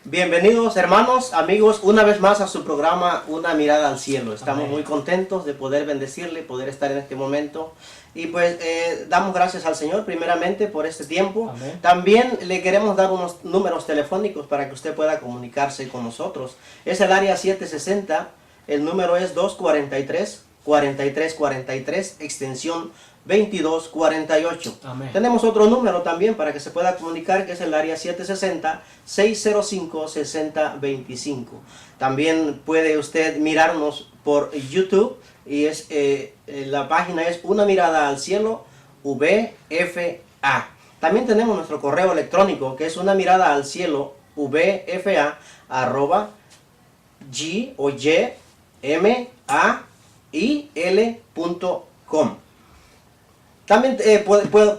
Bienvenidos hermanos, amigos, una vez más a su programa Una Mirada al Cielo. Estamos muy contentos de poder bendecirle, poder estar en este momento. Y pues damos gracias al Señor primeramente por este tiempo. Amén. También le queremos dar unos números telefónicos para que usted pueda comunicarse con nosotros. Es el área 760, el número es 243-4343, extensión 2248. Amén. Tenemos otro número también para que se pueda comunicar, que es el área 760-605-6025. También puede usted mirarnos por YouTube y la página es Una Mirada al Cielo VFA. También tenemos nuestro correo electrónico, que es Una Mirada al Cielo VFA@gmail.com. También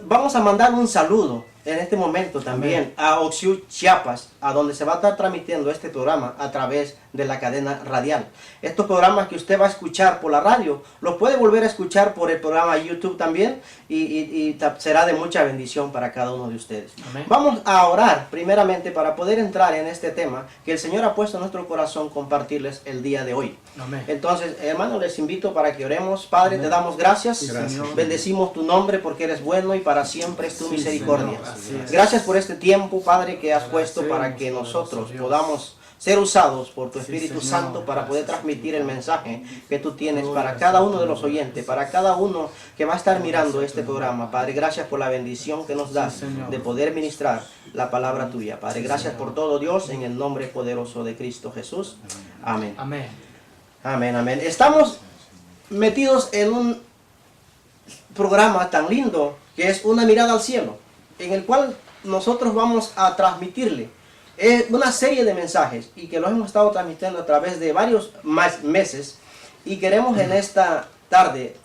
vamos a mandar un saludo en este momento también a Oxiu, Chiapas, a donde se va a estar transmitiendo este programa a través de la cadena radial. Estos programas que usted va a escuchar por la radio, los puede volver a escuchar por el programa YouTube también y será de mucha bendición para cada uno de ustedes. Amén. Vamos a orar primeramente para poder entrar en este tema que el Señor ha puesto en nuestro corazón compartirles el día de hoy. Amén. Entonces, hermanos, les invito para que oremos. Padre, Amén. te damos gracias. Sí, Señor. Bendecimos tu nombre porque eres bueno y para siempre es tu Sí, misericordia. Señor. Así es. Gracias por este tiempo, Padre, que has Agradecemos, puesto para que nosotros poderoso Dios, podamos ser usados por tu Sí, Espíritu Señor. Santo para poder Gracias, transmitir el mensaje que tú tienes Gloria para a cada tu uno de los nombre. oyentes, para cada uno que va a estar Gloria mirando a tu este nombre. programa. Padre, gracias por la bendición que nos das Sí, Señor. de poder ministrar la palabra tuya. Padre, Sí, gracias Señor. por todo, Dios, en el nombre poderoso de Cristo Jesús. Amén. Amén. Amén, amén. Estamos metidos en un programa tan lindo que es Una Mirada al Cielo, en el cual nosotros vamos a transmitirle una serie de mensajes y que los hemos estado transmitiendo a través de varios meses, y queremos en esta tarde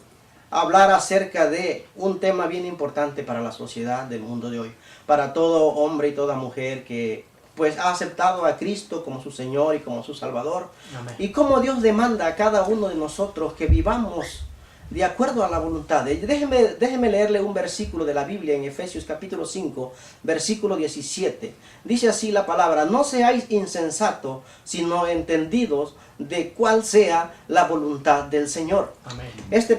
hablar acerca de un tema bien importante para la sociedad del mundo de hoy, para todo hombre y toda mujer que pues ha aceptado a Cristo como su Señor y como su Salvador, Amén. y cómo Dios demanda a cada uno de nosotros que vivamos de acuerdo a la voluntad. Déjeme leerle un versículo de la Biblia en Efesios capítulo 5, versículo 17. Dice así la palabra: no seáis insensatos, sino entendidos de cuál sea la voluntad del Señor. Amén. Este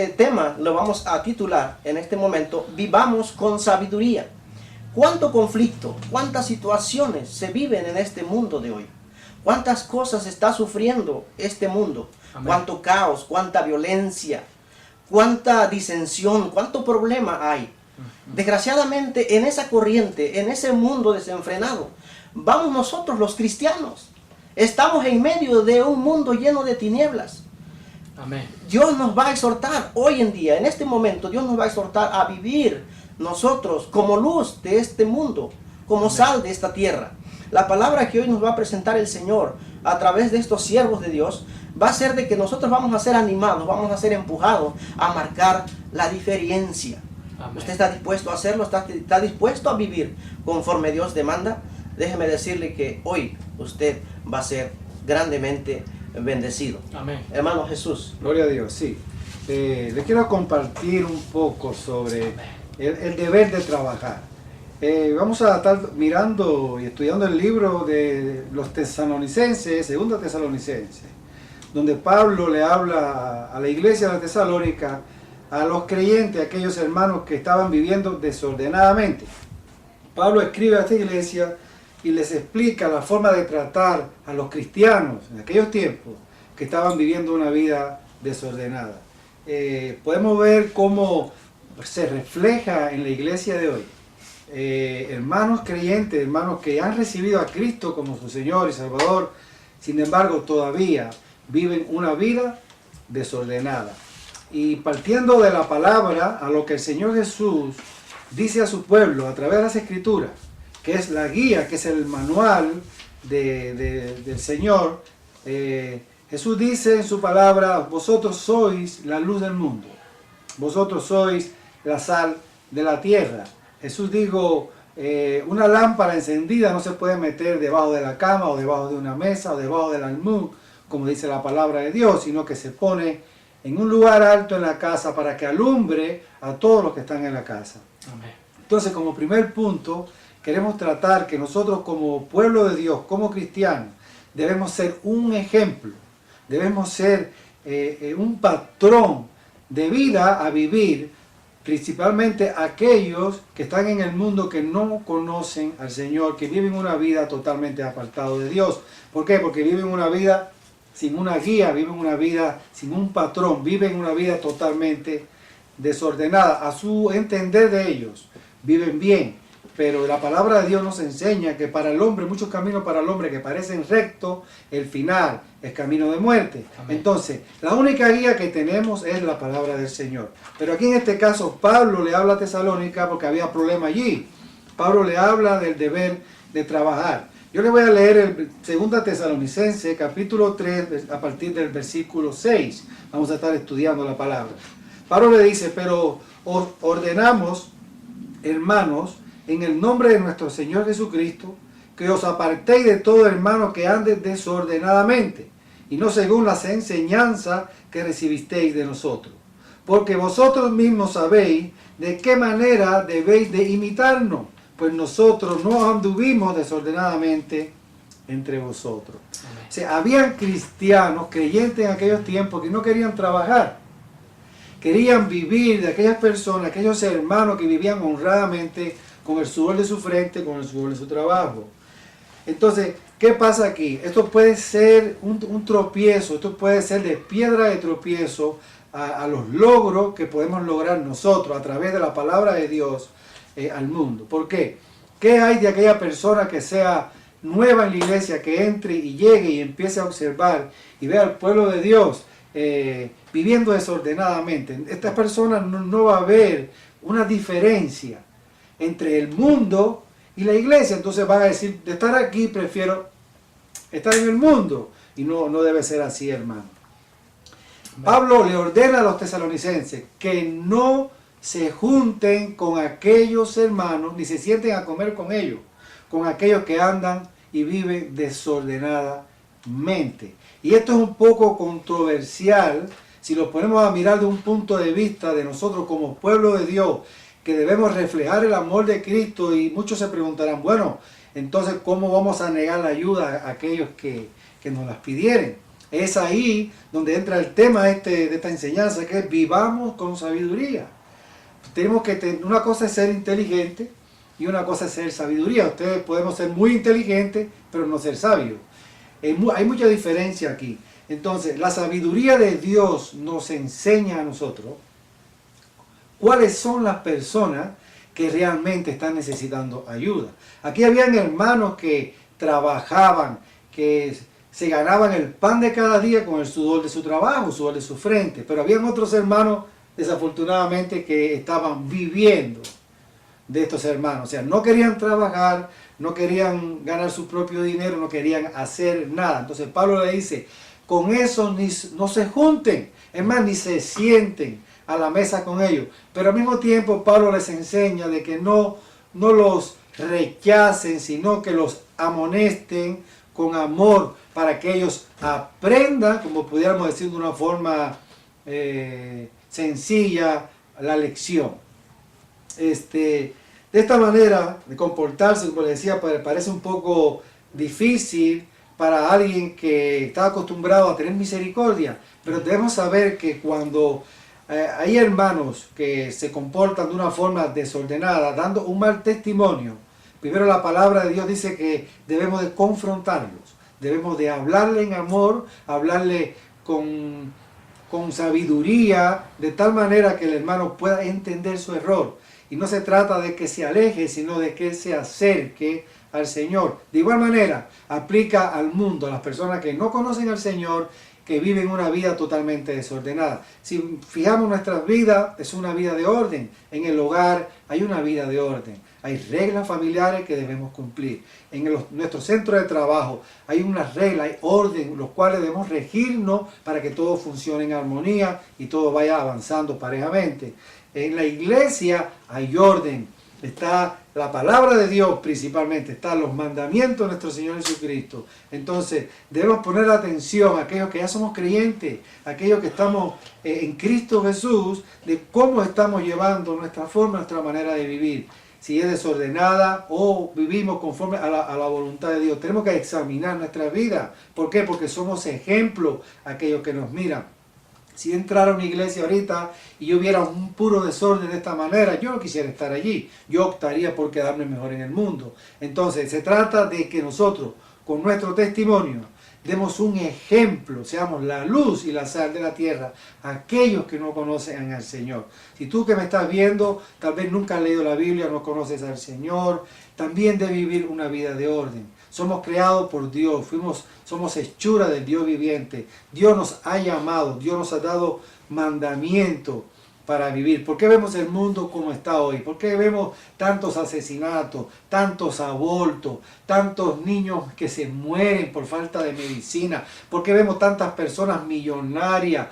tema lo vamos a titular en este momento: Vivamos con sabiduría. ¿Cuánto conflicto, cuántas situaciones se viven en este mundo de hoy? ¿Cuántas cosas está sufriendo este mundo? Amén. Cuánto caos, cuánta violencia, cuánta disensión, cuánto problema hay. Desgraciadamente, en esa corriente, en ese mundo desenfrenado, vamos nosotros los cristianos. Estamos en medio de un mundo lleno de tinieblas. Amén. Dios nos va a exhortar hoy en día, en este momento, Dios nos va a exhortar a vivir nosotros como luz de este mundo, como Amén. sal de esta tierra. La palabra que hoy nos va a presentar el Señor a través de estos siervos de Dios va a ser de que nosotros vamos a ser animados, vamos a ser empujados a marcar la diferencia. Amén. ¿Usted está dispuesto a hacerlo? ¿Está dispuesto a vivir conforme Dios demanda? Déjeme decirle que hoy usted va a ser grandemente bendecido. Amén. Hermano Jesús. Gloria a Dios, sí. Les quiero compartir un poco sobre el deber de trabajar. Vamos a estar mirando y estudiando el libro de los tesalonicenses, segunda Tesalonicenses, donde Pablo le habla a la iglesia de Tesalónica, a los creyentes, a aquellos hermanos que estaban viviendo desordenadamente. Pablo escribe a esta iglesia y les explica la forma de tratar a los cristianos en aquellos tiempos que estaban viviendo una vida desordenada. Podemos ver cómo se refleja en la iglesia de hoy. Hermanos creyentes, hermanos que han recibido a Cristo como su Señor y Salvador, sin embargo todavía viven una vida desordenada. Y partiendo de la palabra, a lo que el Señor Jesús dice a su pueblo a través de las Escrituras, que es la guía, que es el manual del Señor, Jesús dice en su palabra: vosotros sois la luz del mundo, vosotros sois la sal de la tierra. Jesús dijo, una lámpara encendida no se puede meter debajo de la cama o debajo de una mesa o debajo del almud, como dice la palabra de Dios, sino que se pone en un lugar alto en la casa para que alumbre a todos los que están en la casa. Amén. Entonces, como primer punto, queremos tratar que nosotros como pueblo de Dios, como cristianos, debemos ser un ejemplo, debemos ser un patrón de vida a vivir, principalmente aquellos que están en el mundo que no conocen al Señor, que viven una vida totalmente apartado de Dios. ¿Por qué? Porque viven una vida sin una guía, viven una vida sin un patrón, viven una vida totalmente desordenada. A su entender de ellos, viven bien, pero la palabra de Dios nos enseña que para el hombre, muchos caminos para el hombre que parecen rectos, el final es camino de muerte. Amén. Entonces, la única guía que tenemos es la palabra del Señor. Pero aquí en este caso, Pablo le habla a Tesalónica porque había problema allí. Pablo le habla del deber de trabajar. Yo le voy a leer el 2 Tesalonicenses, capítulo 3, a partir del versículo 6. Vamos a estar estudiando la palabra. Pablo le dice, pero os ordenamos, hermanos, en el nombre de nuestro Señor Jesucristo, que os apartéis de todo hermano que ande desordenadamente, y no según las enseñanzas que recibisteis de nosotros. Porque vosotros mismos sabéis de qué manera debéis de imitarnos, pues nosotros no anduvimos desordenadamente entre vosotros. Amén. O sea, habían cristianos, creyentes en aquellos tiempos, que no querían trabajar. Querían vivir de aquellas personas, aquellos hermanos que vivían honradamente con el sudor de su frente, con el sudor de su trabajo. Entonces, ¿qué pasa aquí? Esto puede ser un tropiezo, esto puede ser de piedra de tropiezo a los logros que podemos lograr nosotros a través de la palabra de Dios al mundo. ¿Por qué? ¿Qué hay de aquella persona que sea nueva en la iglesia, que entre y llegue y empiece a observar y vea al pueblo de Dios viviendo desordenadamente? Esta persona no va a ver una diferencia entre el mundo y la iglesia. Entonces van a decir, de estar aquí prefiero estar en el mundo, y no debe ser así, hermano. Pablo le ordena a los tesalonicenses que no se junten con aquellos hermanos, ni se sienten a comer con ellos, con aquellos que andan y viven desordenadamente. Y esto es un poco controversial si lo ponemos a mirar de un punto de vista de nosotros como pueblo de Dios, que debemos reflejar el amor de Cristo. Y muchos se preguntarán, bueno, entonces ¿cómo vamos a negar la ayuda a aquellos que nos las pidieren? Es ahí donde entra el tema de esta enseñanza, que es vivamos con sabiduría. Tenemos que tener, una cosa es ser inteligente y una cosa es ser sabiduría. Ustedes podemos ser muy inteligentes, pero no ser sabios. Hay mucha diferencia aquí. Entonces, la sabiduría de Dios nos enseña a nosotros cuáles son las personas que realmente están necesitando ayuda. Aquí habían hermanos que trabajaban, que se ganaban el pan de cada día con el sudor de su trabajo, el sudor de su frente. Pero habían otros hermanos, desafortunadamente, que estaban viviendo de estos hermanos. O sea, no querían trabajar, no querían ganar su propio dinero, no querían hacer nada. Entonces Pablo le dice, con eso no se junten, es más, ni se sienten a la mesa con ellos. Pero al mismo tiempo Pablo les enseña de que no los rechacen, sino que los amonesten con amor para que ellos aprendan, como pudiéramos decir de una forma sencilla, la lección. De esta manera de comportarse, como les decía, parece un poco difícil para alguien que está acostumbrado a tener misericordia, pero debemos saber que cuando hay hermanos que se comportan de una forma desordenada, dando un mal testimonio, primero la palabra de Dios dice que debemos de confrontarlos, debemos de hablarle en amor, hablarle con sabiduría, de tal manera que el hermano pueda entender su error. Y no se trata de que se aleje, sino de que se acerque al Señor. De igual manera, aplica al mundo, a las personas que no conocen al Señor, que viven una vida totalmente desordenada. Si fijamos nuestras vidas, es una vida de orden. En el hogar hay una vida de orden. Hay reglas familiares que debemos cumplir. En nuestro centro de trabajo hay unas reglas, hay orden, los cuales debemos regirnos para que todo funcione en armonía y todo vaya avanzando parejamente. En la iglesia hay orden, está la palabra de Dios principalmente, están los mandamientos de nuestro Señor Jesucristo. Entonces debemos poner atención a aquellos que ya somos creyentes, a aquellos que estamos en Cristo Jesús, de cómo estamos llevando nuestra forma, nuestra manera de vivir. si es desordenada o vivimos conforme a la voluntad de Dios. Tenemos que examinar nuestra vida. ¿Por qué? Porque somos ejemplo a aquellos que nos miran. Si entrara a una iglesia ahorita y yo viera un puro desorden de esta manera, yo no quisiera estar allí. Yo optaría por quedarme mejor en el mundo. Entonces, se trata de que nosotros, con nuestro testimonio, demos un ejemplo, seamos la luz y la sal de la tierra a aquellos que no conocen al Señor. Si tú que me estás viendo, tal vez nunca has leído la Biblia, no conoces al Señor, también debes vivir una vida de orden. Somos creados por Dios, somos hechura del Dios viviente. Dios nos ha llamado, Dios nos ha dado mandamiento para vivir. ¿Por qué vemos el mundo como está hoy? ¿Por qué vemos tantos asesinatos, tantos abortos, tantos niños que se mueren por falta de medicina? ¿Por qué vemos tantas personas millonarias,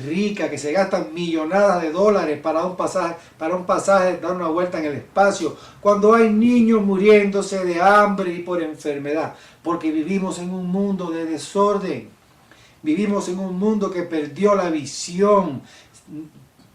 ricas, que se gastan millonadas de dólares para un pasaje, dar una vuelta en el espacio, cuando hay niños muriéndose de hambre y por enfermedad? Porque vivimos en un mundo de desorden. Vivimos en un mundo que perdió la visión,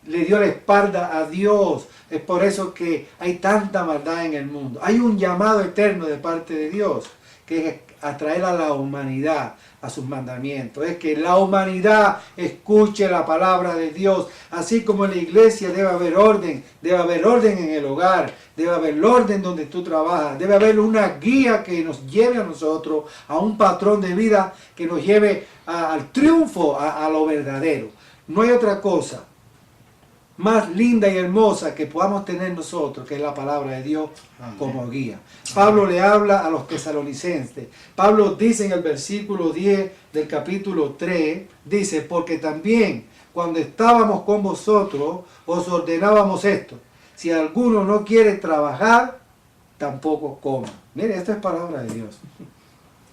le dio la espalda a Dios. Es por eso que hay tanta maldad en el mundo. Hay un llamado eterno de parte de Dios, que es atraer a la humanidad a sus mandamientos. Es que la humanidad escuche la palabra de Dios. Así como en la iglesia debe haber orden en el hogar, debe haber orden donde tú trabajas, debe haber una guía que nos lleve a nosotros a un patrón de vida que nos lleve al triunfo, a lo verdadero. No hay otra cosa más linda y hermosa que podamos tener nosotros, que es la palabra de Dios como guía. Pablo le habla a los tesalonicenses. Pablo dice en el versículo 10 del capítulo 3, dice: porque también cuando estábamos con vosotros os ordenábamos esto: si alguno no quiere trabajar, tampoco coma. Mire, esta es palabra de Dios.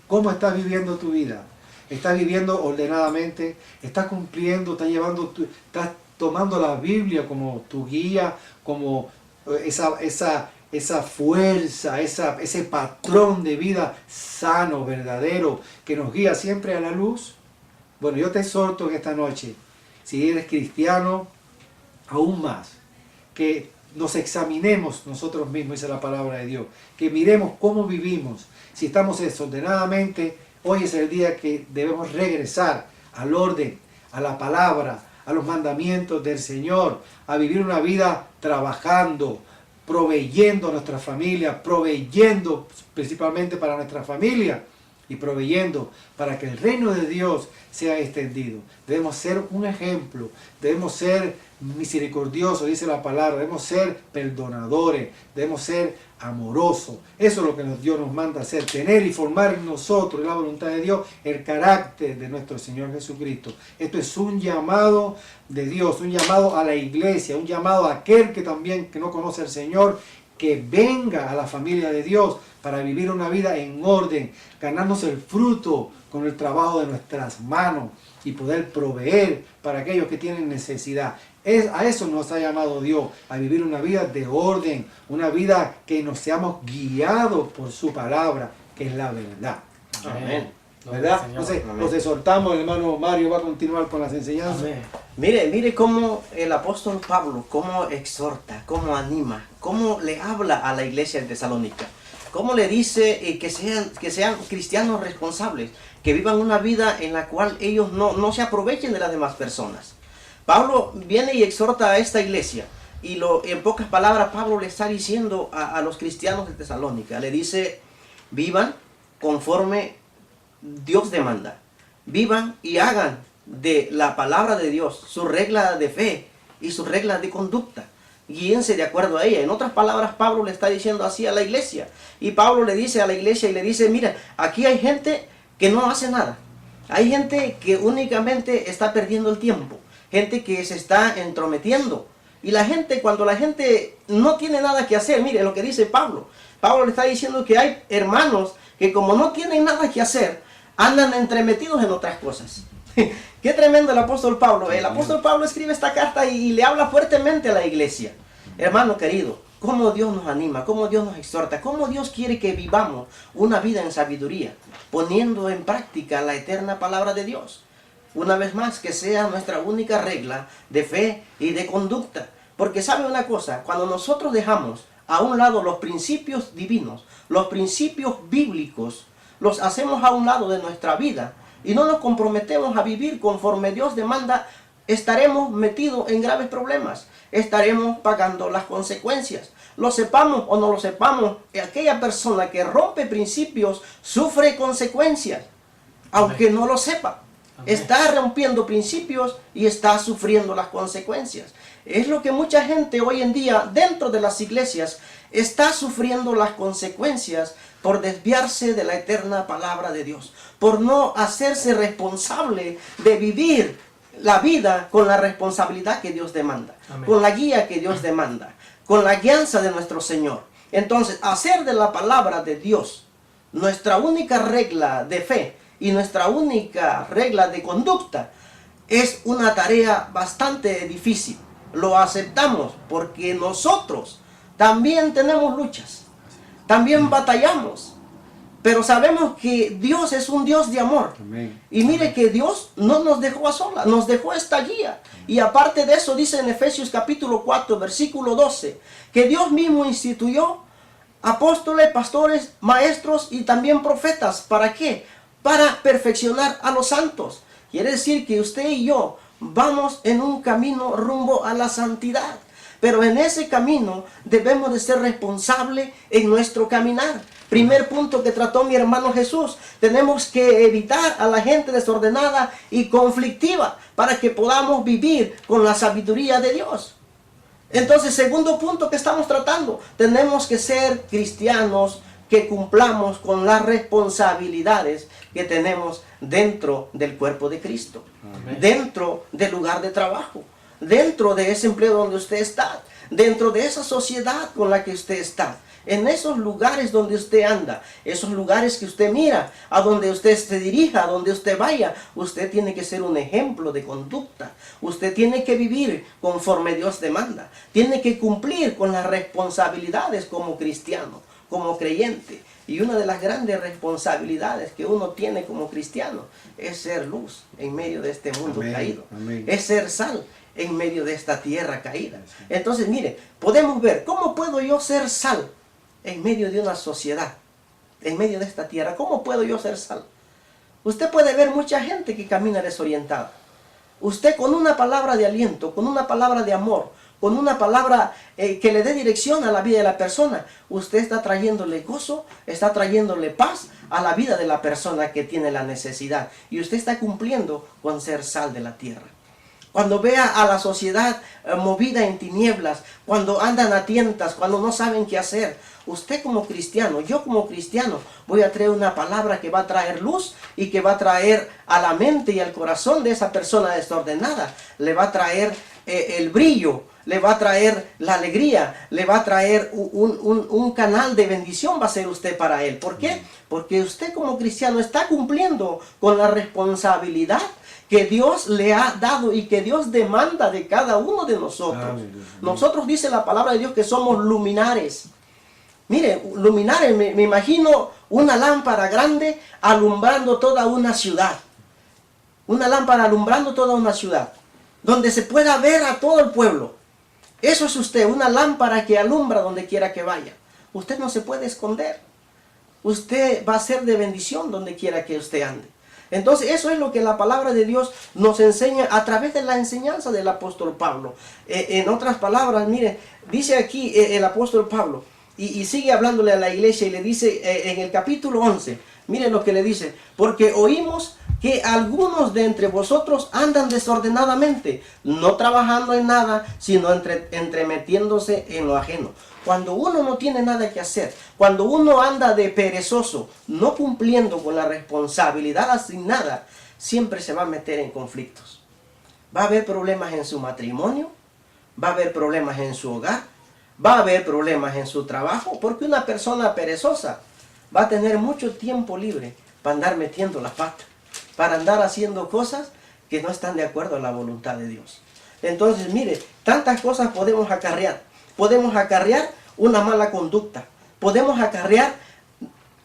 ¿Cómo estás viviendo tu vida? ¿Estás viviendo ordenadamente? ¿Estás cumpliendo? ¿Estás tomando la Biblia como tu guía, como esa fuerza, ese patrón de vida sano, verdadero, que nos guía siempre a la luz? Bueno, yo te exhorto en esta noche, si eres cristiano, aún más, que nos examinemos nosotros mismos, dice la palabra de Dios, que miremos cómo vivimos. Si estamos desordenadamente, hoy es el día que debemos regresar al orden, a la palabra, a los mandamientos del Señor, a vivir una vida trabajando, proveyendo a nuestra familia, proveyendo principalmente para nuestra familia y proveyendo para que el reino de Dios sea extendido. Debemos ser un ejemplo, debemos ser misericordiosos, dice la palabra, debemos ser perdonadores, debemos ser amorosos. Eso es lo que Dios nos manda hacer, tener y formar en nosotros, en la voluntad de Dios, el carácter de nuestro Señor Jesucristo. Esto es un llamado de Dios, un llamado a la iglesia, un llamado a aquel que también que no conoce al Señor, que venga a la familia de Dios para vivir una vida en orden, ganarnos el fruto con el trabajo de nuestras manos y poder proveer para aquellos que tienen necesidad. A eso nos ha llamado Dios, a vivir una vida de orden, una vida que nos seamos guiados por su palabra, que es la verdad. Amén. ¿Verdad? Entonces, los exhortamos, el hermano Mario va a continuar con las enseñanzas. Amén. Mire cómo el apóstol Pablo, cómo exhorta, cómo anima, cómo le habla a la iglesia de Tesalónica, cómo le dice que sean cristianos responsables, que vivan una vida en la cual ellos no se aprovechen de las demás personas. Pablo viene y exhorta a esta iglesia, y en pocas palabras Pablo le está diciendo a los cristianos de Tesalónica, le dice: vivan conforme Dios demanda, vivan y hagan de la palabra de Dios su regla de fe y su regla de conducta, guíense de acuerdo a ella. En otras palabras, Pablo le está diciendo así a la iglesia, y Pablo le dice a la iglesia y le dice: mira, aquí hay gente que no hace nada, hay gente que únicamente está perdiendo el tiempo, gente que se está entrometiendo, y cuando la gente no tiene nada que hacer, mire lo que dice Pablo le está diciendo que hay hermanos que, como no tienen nada que hacer, andan entremetidos en otras cosas. Qué tremendo el apóstol Pablo. El apóstol Pablo escribe esta carta y le habla fuertemente a la iglesia. Hermano querido, cómo Dios nos anima, cómo Dios nos exhorta, cómo Dios quiere que vivamos una vida en sabiduría, poniendo en práctica la eterna palabra de Dios. Una vez más, que sea nuestra única regla de fe y de conducta. Porque sabe una cosa, cuando nosotros dejamos a un lado los principios divinos, los principios bíblicos, los hacemos a un lado de nuestra vida y no nos comprometemos a vivir conforme Dios demanda, estaremos metidos en graves problemas, estaremos pagando las consecuencias. Lo sepamos o no lo sepamos, aquella persona que rompe principios sufre consecuencias, aunque no lo sepa. Está rompiendo principios y está sufriendo las consecuencias. Es lo que mucha gente hoy en día dentro de las iglesias está sufriendo las consecuencias por desviarse de la eterna palabra de Dios, por no hacerse responsable de vivir la vida con la responsabilidad que Dios demanda, Amén. con la guía que Dios demanda, con la guianza de nuestro Señor. Entonces, hacer de la palabra de Dios nuestra única regla de fe y nuestra única regla de conducta es una tarea bastante difícil. Lo aceptamos porque nosotros también tenemos luchas, también batallamos, pero sabemos que Dios es un Dios de amor. Amén. Y mire que Dios no nos dejó a solas, nos dejó esta guía. Y aparte de eso dice en Efesios capítulo 4, versículo 12, que Dios mismo instituyó apóstoles, pastores, maestros y también profetas. ¿Para qué? Para perfeccionar a los santos. Quiere decir que usted y yo vamos en un camino rumbo a la santidad. Pero en ese camino debemos de ser responsables en nuestro caminar. Primer punto que trató mi hermano Jesús. Tenemos que evitar a la gente desordenada y conflictiva para que podamos vivir con la sabiduría de Dios. Entonces, segundo punto que estamos tratando. Tenemos que ser cristianos que cumplamos con las responsabilidades que tenemos dentro del cuerpo de Cristo. Amén. Dentro del lugar de trabajo. Dentro de ese empleo donde usted está. Dentro de esa sociedad con la que usted está. En esos lugares donde usted anda, esos lugares que usted mira, a donde usted se dirija, a donde usted vaya, usted tiene que ser un ejemplo de conducta. Usted tiene que vivir conforme Dios demanda. Tiene que cumplir con las responsabilidades como cristiano, como creyente. Y una de las grandes responsabilidades que uno tiene como cristiano es ser luz en medio de este mundo Amén, caído. amén. Es ser sal en medio de esta tierra caída. Entonces, mire, podemos ver, ¿cómo puedo yo ser sal en medio de una sociedad, en medio de esta tierra? ¿Cómo puedo yo ser sal? Usted puede ver mucha gente que camina desorientada. Usted con una palabra de aliento, con una palabra de amor, con una palabra que le dé dirección a la vida de la persona, usted está trayéndole gozo, está trayéndole paz a la vida de la persona que tiene la necesidad. Y usted está cumpliendo con ser sal de la tierra. Cuando vea a la sociedad movida en tinieblas, cuando andan a tientas, cuando no saben qué hacer, usted como cristiano, yo como cristiano, voy a traer una palabra que va a traer luz y que va a traer a la mente y al corazón de esa persona desordenada, le va a traer el brillo, le va a traer la alegría, le va a traer un canal de bendición, va a ser usted para él. ¿Por qué? Porque usted como cristiano está cumpliendo con la responsabilidad que Dios le ha dado y que Dios demanda de cada uno de nosotros. Aleluya. Nosotros dice la palabra de Dios que somos luminares. Mire, luminares, me imagino una lámpara grande alumbrando toda una ciudad. Una lámpara alumbrando toda una ciudad, donde se pueda ver a todo el pueblo. Eso es usted, una lámpara que alumbra donde quiera que vaya. Usted no se puede esconder. Usted va a ser de bendición donde quiera que usted ande. Entonces eso es lo que la palabra de Dios nos enseña a través de la enseñanza del apóstol Pablo. En otras palabras, mire, dice aquí el apóstol Pablo, y sigue hablándole a la iglesia y le dice en el capítulo 11, miren lo que le dice: porque oímos que algunos de entre vosotros andan desordenadamente, no trabajando en nada, sino entremetiéndose en lo ajeno. Cuando uno no tiene nada que hacer, cuando uno anda de perezoso, no cumpliendo con la responsabilidad asignada, siempre se va a meter en conflictos. Va a haber problemas en su matrimonio, va a haber problemas en su hogar, va a haber problemas en su trabajo, porque una persona perezosa va a tener mucho tiempo libre para andar metiendo la pata, para andar haciendo cosas que no están de acuerdo a la voluntad de Dios. Entonces, mire, tantas cosas podemos acarrear. Podemos acarrear una mala conducta. Podemos acarrear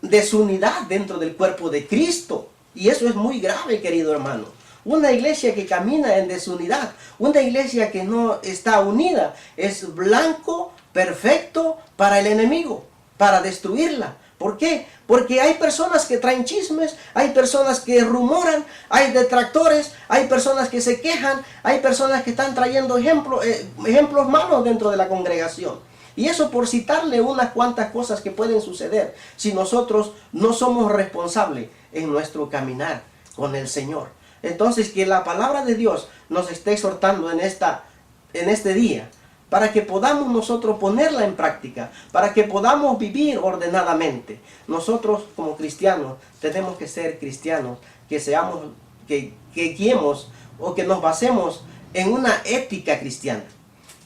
desunidad dentro del cuerpo de Cristo. Y eso es muy grave, querido hermano. Una iglesia que camina en desunidad, una iglesia que no está unida, es blanco perfecto para el enemigo, para destruirla. ¿Por qué? Porque hay personas que traen chismes, hay personas que rumoran, hay detractores, hay personas que se quejan, hay personas que están trayendo ejemplos malos dentro de la congregación. Y eso por citarle unas cuantas cosas que pueden suceder si nosotros no somos responsables en nuestro caminar con el Señor. Entonces, que la palabra de Dios nos esté exhortando en este día, para que podamos nosotros ponerla en práctica, para que podamos vivir ordenadamente. Nosotros como cristianos tenemos que ser cristianos, que guiemos o que nos basemos en una ética cristiana,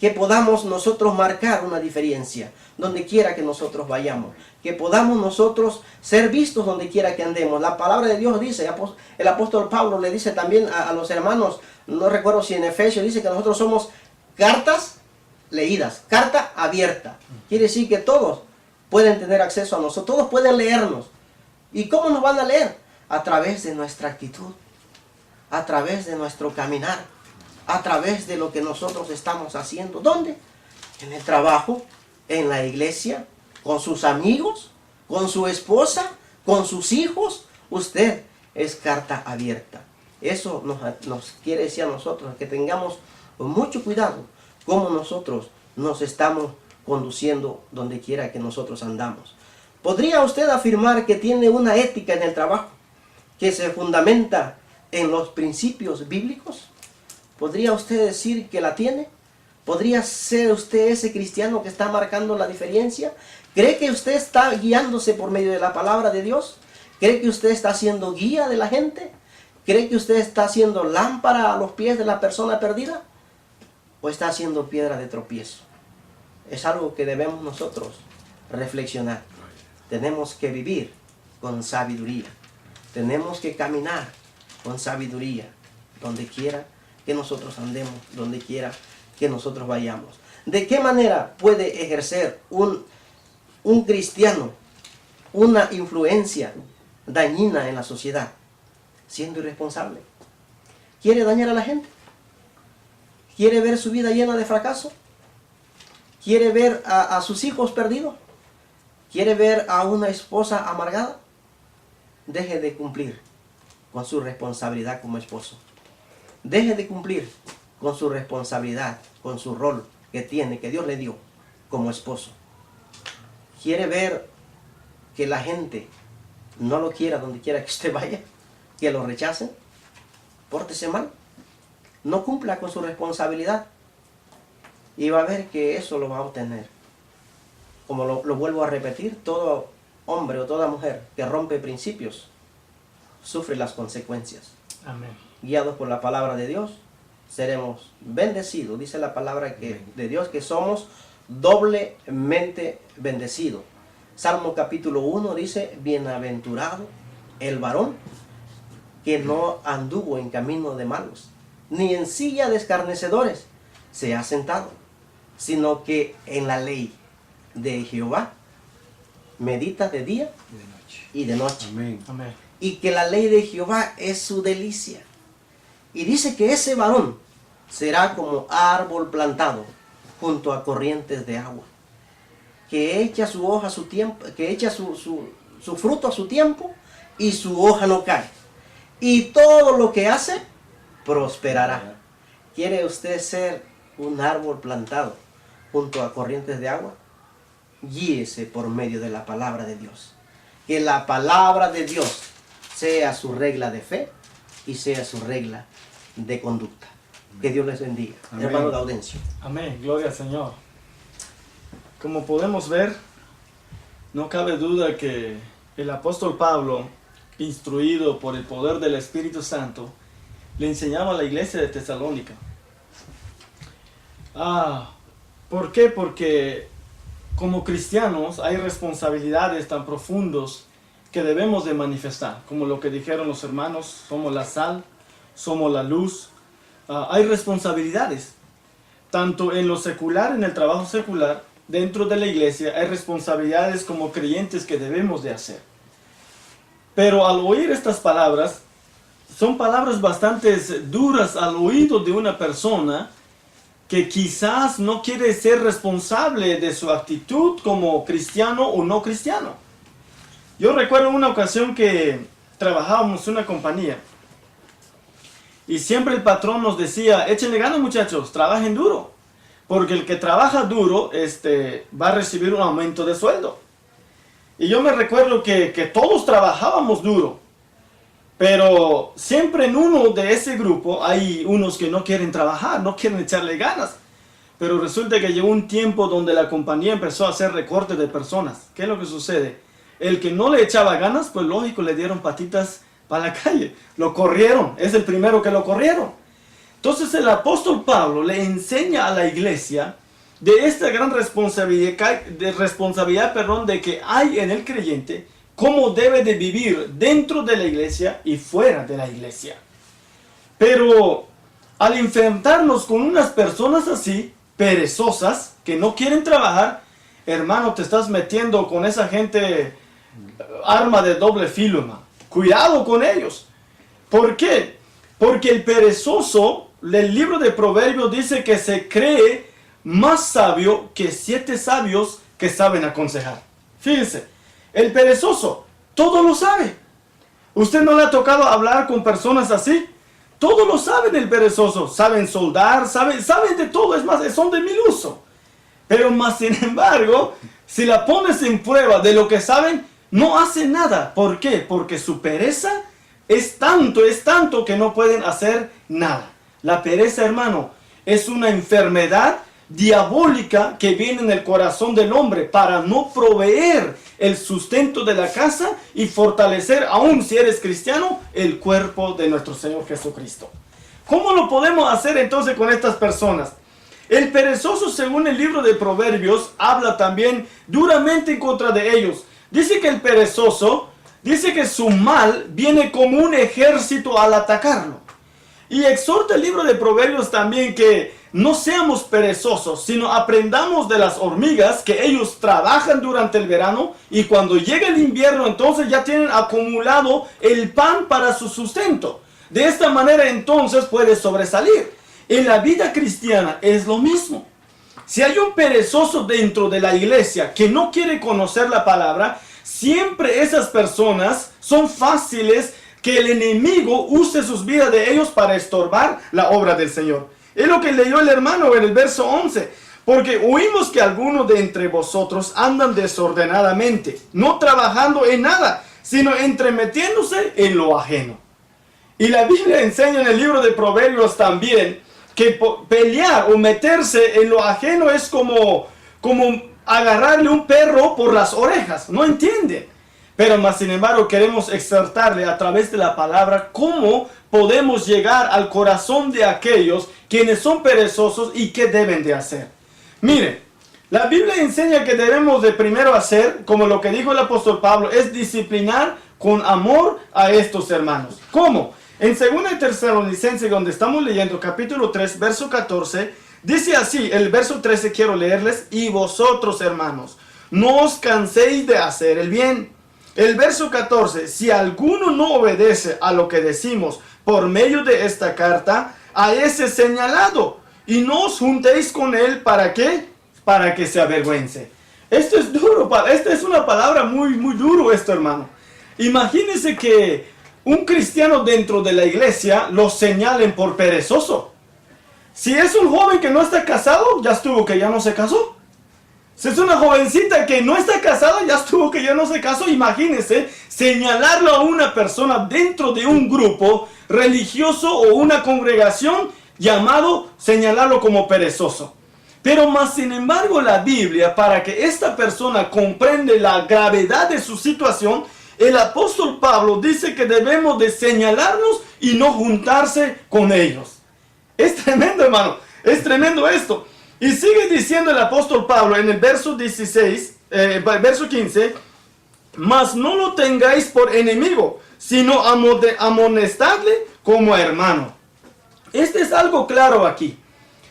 que podamos nosotros marcar una diferencia donde quiera que nosotros vayamos, que podamos nosotros ser vistos donde quiera que andemos. La palabra de Dios dice, el apóstol Pablo le dice también a los hermanos, no recuerdo si en Efesios dice que nosotros somos cartas leídas, carta abierta. Quiere decir que todos pueden tener acceso a nosotros, todos pueden leernos. ¿Y cómo nos van a leer? A través de nuestra actitud, a través de nuestro caminar, a través de lo que nosotros estamos haciendo. ¿Dónde? En el trabajo, en la iglesia, con sus amigos, con su esposa, con sus hijos. Usted es carta abierta. Eso nos quiere decir a nosotros que tengamos mucho cuidado cómo nosotros nos estamos conduciendo donde quiera que nosotros andamos. ¿Podría usted afirmar que tiene una ética en el trabajo que se fundamenta en los principios bíblicos? ¿Podría usted decir que la tiene? ¿Podría ser usted ese cristiano que está marcando la diferencia? ¿Cree que usted está guiándose por medio de la palabra de Dios? ¿Cree que usted está siendo guía de la gente? ¿Cree que usted está haciendo lámpara a los pies de la persona perdida? ¿O está haciendo piedra de tropiezo? Es algo que debemos nosotros reflexionar. Tenemos que vivir con sabiduría. Tenemos que caminar con sabiduría donde quiera que nosotros andemos, donde quiera que nosotros vayamos. ¿De qué manera puede ejercer un cristiano una influencia dañina en la sociedad? Siendo irresponsable. ¿Quiere dañar a la gente? ¿Quiere ver su vida llena de fracaso? ¿Quiere ver a sus hijos perdidos? ¿Quiere ver a una esposa amargada? Deje de cumplir con su responsabilidad como esposo. Deje de cumplir con su responsabilidad, con su rol que tiene, que Dios le dio como esposo. ¿Quiere ver que la gente no lo quiera donde quiera que usted vaya? ¿Que lo rechacen? Pórtese mal. No cumpla con su responsabilidad. Y va a ver que eso lo va a obtener. Como lo vuelvo a repetir, todo hombre o toda mujer que rompe principios sufre las consecuencias. Amén. Guiados por la palabra de Dios, seremos bendecidos. Dice la palabra de Dios que somos doblemente bendecidos. Salmo capítulo 1 dice, bienaventurado el varón que no anduvo en camino de malos, ni en silla de escarnecedores se ha sentado, sino que en la ley de Jehová medita de día y de noche. Amén. Amén. Y que la ley de Jehová es su delicia. Y dice que ese varón será como árbol plantado junto a corrientes de agua, que echa su hoja a su tiempo, que echa su fruto a su tiempo, y su hoja no cae. Y todo lo que hace prosperará. ¿Quiere usted ser un árbol plantado junto a corrientes de agua? Guíese por medio de la palabra de Dios. Que la palabra de Dios sea su regla de fe y sea su regla de conducta. Que Dios les bendiga. Amén. Hermano Gaudencio. Amén. Gloria al Señor. Como podemos ver, no cabe duda que el apóstol Pablo, instruido por el poder del Espíritu Santo, le enseñaba a la iglesia de Tesalónica. ¿Por qué? Porque como cristianos hay responsabilidades tan profundas que debemos de manifestar. Como lo que dijeron los hermanos, somos la sal, somos la luz. Hay responsabilidades, tanto en lo secular, en el trabajo secular, dentro de la iglesia, hay responsabilidades como creyentes que debemos de hacer. Pero al oír estas palabras, son palabras bastante duras al oído de una persona que quizás no quiere ser responsable de su actitud como cristiano o no cristiano. Yo recuerdo una ocasión que trabajábamos en una compañía y siempre el patrón nos decía, échenle ganas muchachos, trabajen duro, porque el que trabaja duro va a recibir un aumento de sueldo. Y yo me recuerdo que todos trabajábamos duro, pero siempre en uno de ese grupo hay unos que no quieren trabajar, no quieren echarle ganas. Pero resulta que llegó un tiempo donde la compañía empezó a hacer recortes de personas. ¿Qué es lo que sucede? El que no le echaba ganas, pues lógico, le dieron patitas para la calle. Lo corrieron, es el primero que lo corrieron. Entonces el apóstol Pablo le enseña a la iglesia de esta gran responsabilidad, de que hay en el creyente, cómo debe de vivir dentro de la iglesia y fuera de la iglesia. Pero al enfrentarnos con unas personas así, perezosas, que no quieren trabajar, hermano, te estás metiendo con esa gente arma de doble filo, hermano. Cuidado con ellos. ¿Por qué? Porque el perezoso, el libro de Proverbios dice que se cree más sabio que 7 sabios que saben aconsejar. Fíjense, el perezoso todo lo sabe. ¿Usted no le ha tocado hablar con personas así? Todo lo saben el perezoso. Saben soldar, saben de todo. Es más, son de mil uso. Pero más sin embargo, si la pones en prueba de lo que saben, no hacen nada. ¿Por qué? Porque su pereza es tanto que no pueden hacer nada. La pereza, hermano, es una enfermedad diabólica que viene en el corazón del hombre para no proveer el sustento de la casa y fortalecer, aún si eres cristiano, el cuerpo de nuestro Señor Jesucristo. ¿Cómo lo podemos hacer entonces con estas personas? El perezoso, según el libro de Proverbios, habla también duramente en contra de ellos. Dice que el perezoso, dice que su mal viene como un ejército al atacarlo. Y exhorta el libro de Proverbios también que no seamos perezosos, sino aprendamos de las hormigas, que ellos trabajan durante el verano y cuando llega el invierno entonces ya tienen acumulado el pan para su sustento. De esta manera entonces puede sobresalir. En la vida cristiana es lo mismo. Si hay un perezoso dentro de la iglesia que no quiere conocer la palabra, siempre esas personas son fáciles que el enemigo use sus vidas de ellos para estorbar la obra del Señor. Es lo que leyó el hermano en el verso 11. Porque oímos que algunos de entre vosotros andan desordenadamente, no trabajando en nada, sino entremetiéndose en lo ajeno. Y la Biblia enseña en el libro de Proverbios también que pelear o meterse en lo ajeno es como agarrarle un perro por las orejas. No entiende. Pero más sin embargo queremos exhortarle a través de la palabra cómo podemos llegar al corazón de aquellos quienes son perezosos y qué deben de hacer. Miren, la Biblia enseña que debemos de primero hacer, como lo que dijo el apóstol Pablo, es disciplinar con amor a estos hermanos. ¿Cómo? En 2 Tesalonicenses, donde estamos leyendo capítulo 3, verso 14, dice así, el verso 13 quiero leerles: y vosotros, hermanos, no os canséis de hacer el bien. El verso 14, si alguno no obedece a lo que decimos por medio de esta carta, a ese señalado, y no os juntéis con él, ¿para qué? Para que se avergüence. Esto es duro, esta es una palabra muy duro esto, hermano. Imagínense que un cristiano dentro de la iglesia lo señalen por perezoso. Si es un joven que no está casado, ya estuvo que ya no se casó. Si es una jovencita que no está casada, ya estuvo que ya no se casó. Imagínense señalarlo a una persona dentro de un grupo religioso o una congregación, llamado señalarlo como perezoso. Pero más sin embargo la Biblia, para que esta persona comprenda la gravedad de su situación, el apóstol Pablo dice que debemos de señalarnos y no juntarse con ellos. Es tremendo, hermano, es tremendo esto. Y sigue diciendo el apóstol Pablo en el verso 15, mas no lo tengáis por enemigo, sino amonestadle como a hermano. Este es algo claro aquí.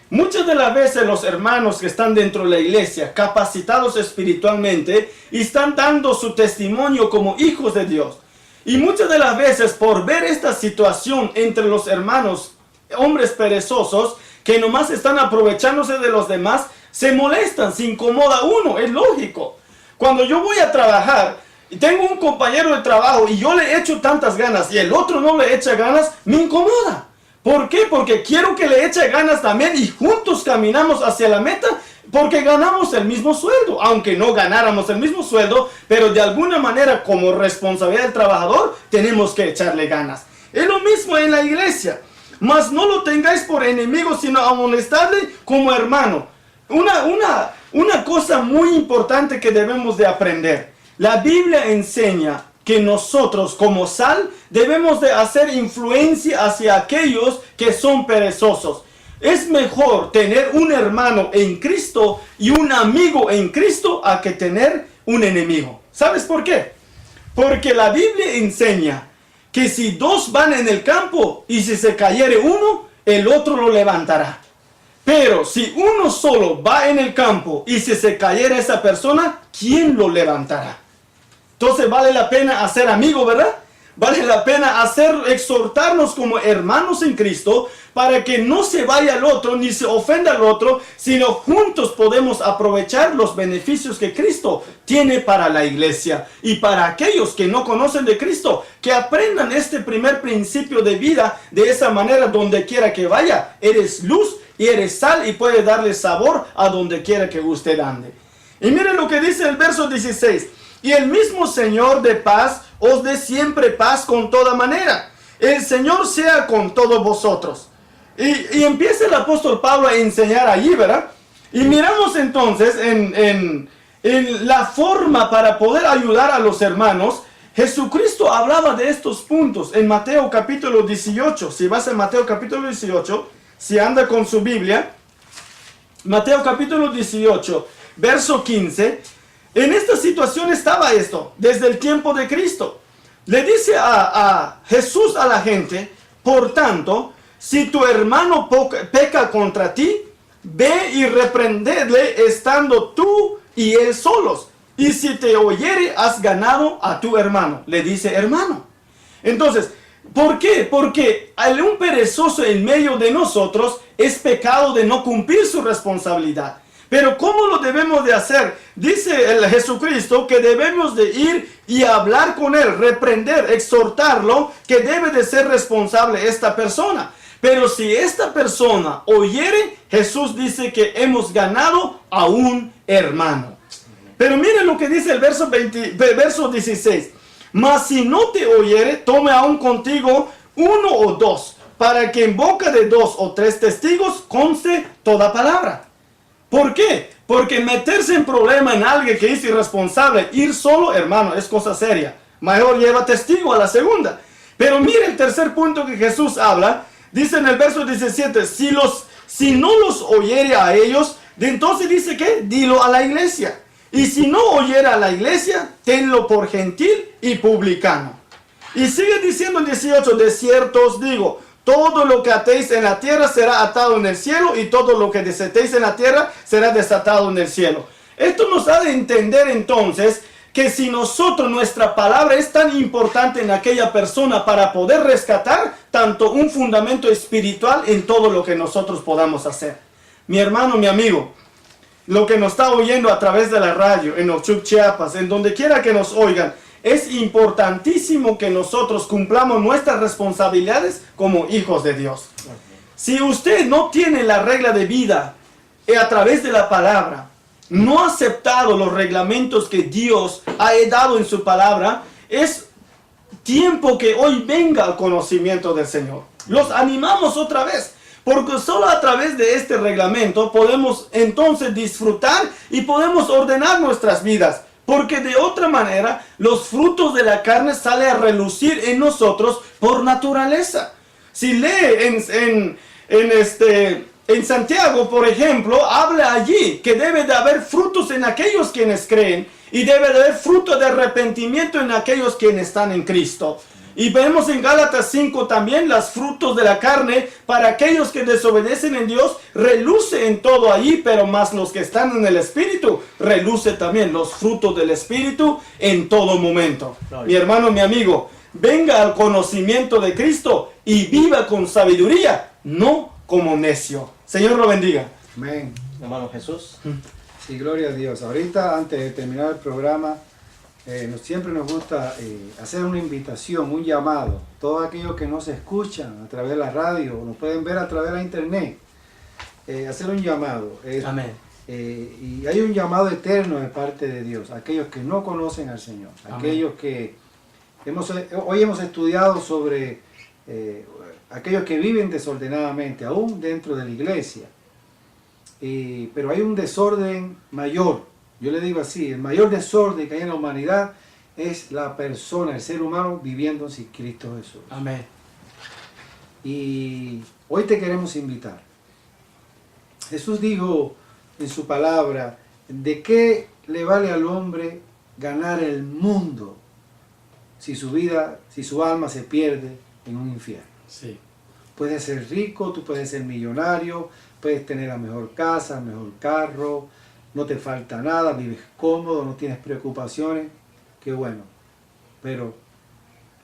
Muchas de las veces los hermanos que están dentro de la iglesia, capacitados espiritualmente, y están dando su testimonio como hijos de Dios. Y muchas de las veces por ver esta situación entre los hermanos, hombres perezosos, que nomás están aprovechándose de los demás, se molestan, se incomoda uno, es lógico. Cuando yo voy a trabajar y tengo un compañero de trabajo y yo le echo tantas ganas y el otro no le echa ganas, me incomoda. ¿Por qué? Porque quiero que le eche ganas también y juntos caminamos hacia la meta, porque ganamos el mismo sueldo. Aunque no ganáramos el mismo sueldo, pero de alguna manera como responsabilidad del trabajador tenemos que echarle ganas. Es lo mismo en la iglesia. Mas no lo tengáis por enemigo, sino amonestadle como hermano. Una cosa muy importante que debemos de aprender. La Biblia enseña que nosotros como sal debemos de hacer influencia hacia aquellos que son perezosos. Es mejor tener un hermano en Cristo y un amigo en Cristo a que tener un enemigo. ¿Sabes por qué? Porque la Biblia enseña que si dos van en el campo y si se cayere uno, el otro lo levantará. Pero si uno solo va en el campo y si se cayera esa persona, ¿quién lo levantará? Entonces vale la pena hacer amigo, ¿verdad? Vale la pena exhortarnos como hermanos en Cristo para que no se vaya al otro ni se ofenda al otro, sino juntos podemos aprovechar los beneficios que Cristo tiene para la iglesia. Y para aquellos que no conocen de Cristo, que aprendan este primer principio de vida de esa manera donde quiera que vaya. Eres luz y eres sal y puede darle sabor a donde quiera que usted ande. Y miren lo que dice el verso 16. Y el mismo Señor de paz os dé siempre paz con toda manera. El Señor sea con todos vosotros. Y empieza el apóstol Pablo a enseñar allí, ¿verdad? Y miramos entonces en la forma para poder ayudar a los hermanos. Jesucristo hablaba de estos puntos en Mateo capítulo 18. Si vas a Mateo capítulo 18, si anda con su Biblia, Mateo capítulo 18, verso 15. En esta situación estaba esto, desde el tiempo de Cristo. Le dice a Jesús a la gente, por tanto, si tu hermano peca contra ti, ve y reprendedle estando tú y él solos. Y si te oyere, has ganado a tu hermano. Le dice hermano. Entonces, ¿por qué? Porque un perezoso en medio de nosotros es pecado de no cumplir su responsabilidad. Pero ¿cómo lo debemos de hacer? Dice el Jesucristo que debemos de ir y hablar con él, reprender, exhortarlo, que debe de ser responsable esta persona. Pero si esta persona oyere, Jesús dice que hemos ganado a un hermano. Pero miren lo que dice el verso 16. Mas si no te oyere, tome aún contigo uno o dos, para que en boca de 2 o 3 testigos conste toda palabra. ¿Por qué? Porque meterse en problema en alguien que es irresponsable, ir solo, hermano, es cosa seria. Mejor lleva testigo a la segunda. Pero mire el tercer punto que Jesús habla. Dice en el verso 17, si no los oyere a ellos, entonces dice que dilo a la iglesia. Y si no oyere a la iglesia, tenlo por gentil y publicano. Y sigue diciendo en 18, de cierto os digo, todo lo que atéis en la tierra será atado en el cielo, y todo lo que desatéis en la tierra será desatado en el cielo. Esto nos ha de entender entonces que si nuestra palabra es tan importante en aquella persona para poder rescatar tanto un fundamento espiritual en todo lo que nosotros podamos hacer. Mi hermano, mi amigo, lo que nos está oyendo a través de la radio, en Ochuc, Chiapas, en donde quiera que nos oigan, es importantísimo que nosotros cumplamos nuestras responsabilidades como hijos de Dios. Si usted no tiene la regla de vida a través de la palabra, no ha aceptado los reglamentos que Dios ha dado en su palabra, es tiempo que hoy venga al conocimiento del Señor. Los animamos otra vez, porque solo a través de este reglamento podemos entonces disfrutar y podemos ordenar nuestras vidas. Porque de otra manera, los frutos de la carne salen a relucir en nosotros por naturaleza. Si lee en Santiago, por ejemplo, habla allí que debe de haber frutos en aquellos quienes creen y debe de haber fruto de arrepentimiento en aquellos quienes están en Cristo. Y vemos en Gálatas 5 también los frutos de la carne para aquellos que desobedecen en Dios, reluce en todo allí, pero más los que están en el Espíritu, reluce también los frutos del Espíritu en todo momento. Claro. Mi hermano, mi amigo, venga al conocimiento de Cristo y viva con sabiduría, no como necio. Señor lo bendiga. Amén. Hermano Jesús. Sí, gloria a Dios. Ahorita, antes de terminar el programa, siempre nos gusta hacer una invitación, un llamado. Todos aquellos que nos escuchan a través de la radio, o nos pueden ver a través de la internet, hacer un llamado. Amén. Y hay un llamado eterno de parte de Dios, aquellos que no conocen al Señor, Amén. aquellos que hoy hemos estudiado sobre aquellos que viven desordenadamente, aún dentro de la iglesia. Pero hay un desorden mayor, yo le digo así, el mayor desorden que hay en la humanidad es la persona, el ser humano viviendo sin Cristo Jesús. Amén. Y hoy te queremos invitar. Jesús dijo en su palabra, ¿de qué le vale al hombre ganar el mundo si su alma se pierde en un infierno? Sí. Puedes ser rico, tú puedes ser millonario, puedes tener la mejor casa, el mejor carro, no te falta nada, vives cómodo, no tienes preocupaciones, qué bueno. Pero,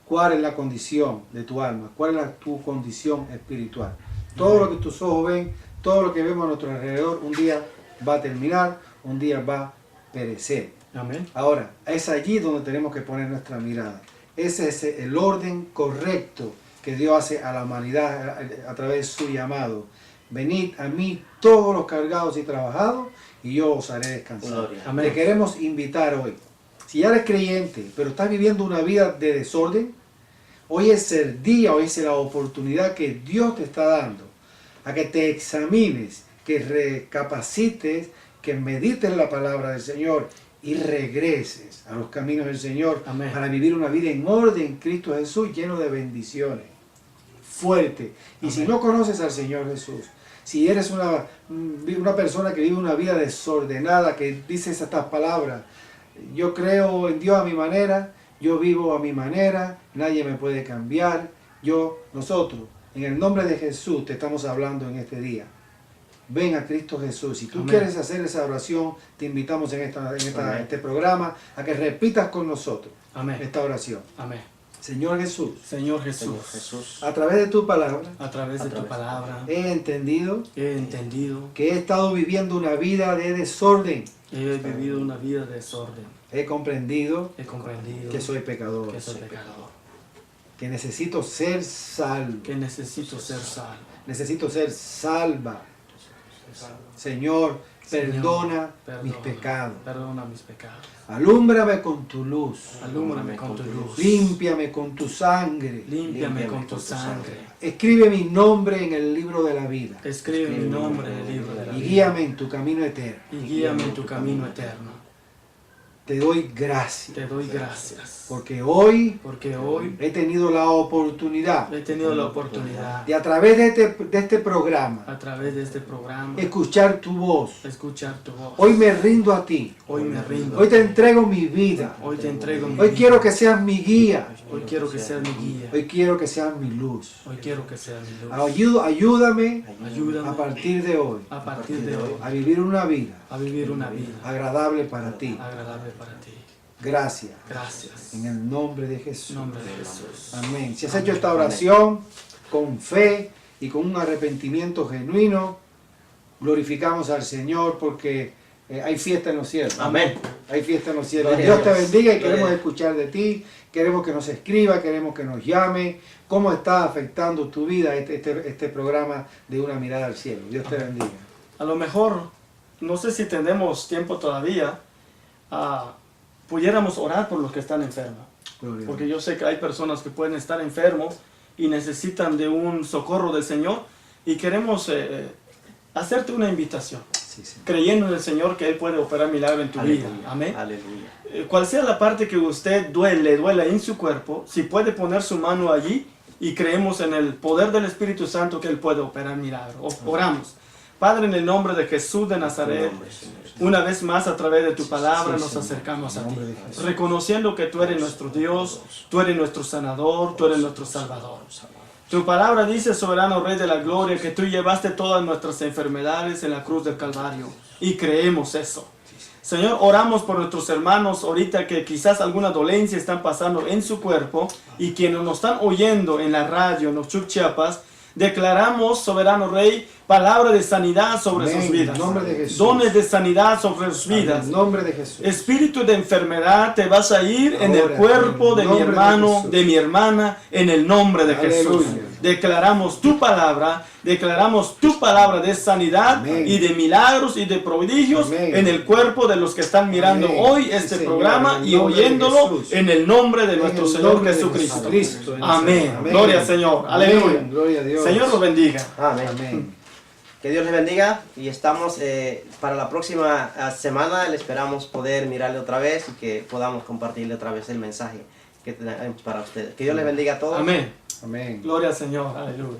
¿cuál es la condición de tu alma? ¿Cuál es tu condición espiritual? Todo lo que tus ojos ven, todo lo que vemos a nuestro alrededor, un día va a terminar, un día va a perecer. Amén. Ahora, es allí donde tenemos que poner nuestra mirada. Ese es el orden correcto que Dios hace a la humanidad a través de su llamado. Venid a mí todos los cargados y trabajados y yo os haré descansar. Gloria. Amén. Te queremos invitar hoy. Si ya eres creyente, pero estás viviendo una vida de desorden, hoy es el día, hoy es la oportunidad que Dios te está dando a que te examines, que recapacites, que medites la palabra del Señor y regreses a los caminos del Señor. Amén. Para vivir una vida en orden en Cristo Jesús, lleno de bendiciones, fuerte. Y Amén. si no conoces al Señor Jesús, si eres una persona que vive una vida desordenada, que dices estas palabras, yo creo en Dios a mi manera, yo vivo a mi manera, nadie me puede cambiar, nosotros, en el nombre de Jesús te estamos hablando en este día. Ven a Cristo Jesús. Si tú Amén. quieres hacer esa oración, te invitamos en este programa a que repitas con nosotros Amén. esta oración. Amén. Señor Jesús, Señor Jesús, Señor Jesús. a través de tu palabra a través de tu palabra he entendido he entendido, que he estado viviendo una vida de desorden. he vivido una vida de desorden, He comprendido he comprendido que soy pecador, que soy pecador, que necesito ser salvo, que necesito ser salvo. necesito ser salva. Señor, perdona mis pecados. Perdona mis pecados. Alúmbrame con tu luz. Alúmbrame con tu luz. Límpiame con tu sangre. Límpiame con tu sangre. Escribe mi nombre en el libro de la vida. Escribe mi nombre en el libro de la Y vida. guíame en tu camino eterno. Y guíame en tu camino eterno. Te doy gracias. Te doy gracias. Porque hoy Porque hoy he tenido la oportunidad he tenido la oportunidad de a través de este programa a través de este programa escuchar tu voz. escuchar tu voz. Hoy me rindo a ti. Hoy me rindo. Hoy te entrego mi vida. Hoy te entrego mi Hoy vida. quiero que seas mi guía. Hoy quiero que seas mi guía. Hoy quiero que seas mi luz. Hoy quiero que seas mi luz. Ayúdame Ayúdame a partir de hoy a partir de hoy a vivir una vida a vivir una vida agradable para ti. agradable para ti. Gracias. Gracias. En el nombre de Jesús. En nombre de Jesús. Amén. Si has hecho esta oración con fe y con un arrepentimiento genuino, glorificamos al Señor porque hay fiesta en los cielos. Amén. Hay fiesta en los cielos. Gloria a Dios te Dios. bendiga y Gloria queremos a Dios. escuchar de ti. Queremos que nos escriba, queremos que nos llame. ¿Cómo está afectando tu vida este programa de Una Mirada al Cielo? Dios te bendiga. A lo mejor, no sé si tenemos tiempo todavía, pudiéramos orar por los que están enfermos. Gloria a Porque Dios. yo sé que hay personas que pueden estar enfermos y necesitan de un socorro del Señor. Y queremos hacerte una invitación, Sí, sí. creyendo en el Señor que Él puede operar milagro en tu vida. Aleluya. Amén. Aleluya. Cual sea la parte que usted duela en su cuerpo, si puede poner su mano allí y creemos en el poder del Espíritu Santo que Él puede operar milagro. Oramos. Padre, en el nombre de Jesús de Nazaret, una vez más a través de tu palabra nos acercamos a ti, reconociendo que tú eres nuestro Dios, tú eres nuestro sanador, tú eres nuestro salvador. Tu palabra dice, soberano Rey de la Gloria, que tú llevaste todas nuestras enfermedades en la cruz del Calvario, y creemos eso. Señor, oramos por nuestros hermanos ahorita que quizás alguna dolencia están pasando en su cuerpo, y quienes nos están oyendo en la radio, en los Chuc Chiapas, declaramos, soberano Rey, palabra de sanidad sobre Amén. sus vidas. En nombre de Jesús. Dones de sanidad sobre sus vidas. En nombre de Jesús. Espíritu de enfermedad, te vas a ir en el Ahora, cuerpo en de el mi nombre de hermano, Jesús. de mi hermana, en el nombre de Jesús. Aleluya. Declaramos tu palabra de sanidad Amén. y de milagros y de prodigios Amén. en el cuerpo de los que están mirando Amén. hoy Sí, este Señor, programa en el y nombre de oyéndolo Jesús. en el nombre de En nuestro el Señor nombre de Jesucristo. Jesucristo, en el Amén. Amén. Gloria al Señor. Amén. Aleluya. Gloria a Dios. Señor los bendiga. Amén. Amén. Que Dios les bendiga y estamos para la próxima semana. Le esperamos poder mirarle otra vez y que podamos compartirle otra vez el mensaje que tenemos para ustedes. Que Dios les bendiga a todos. Amén. Amén. Gloria al Señor. Aleluya.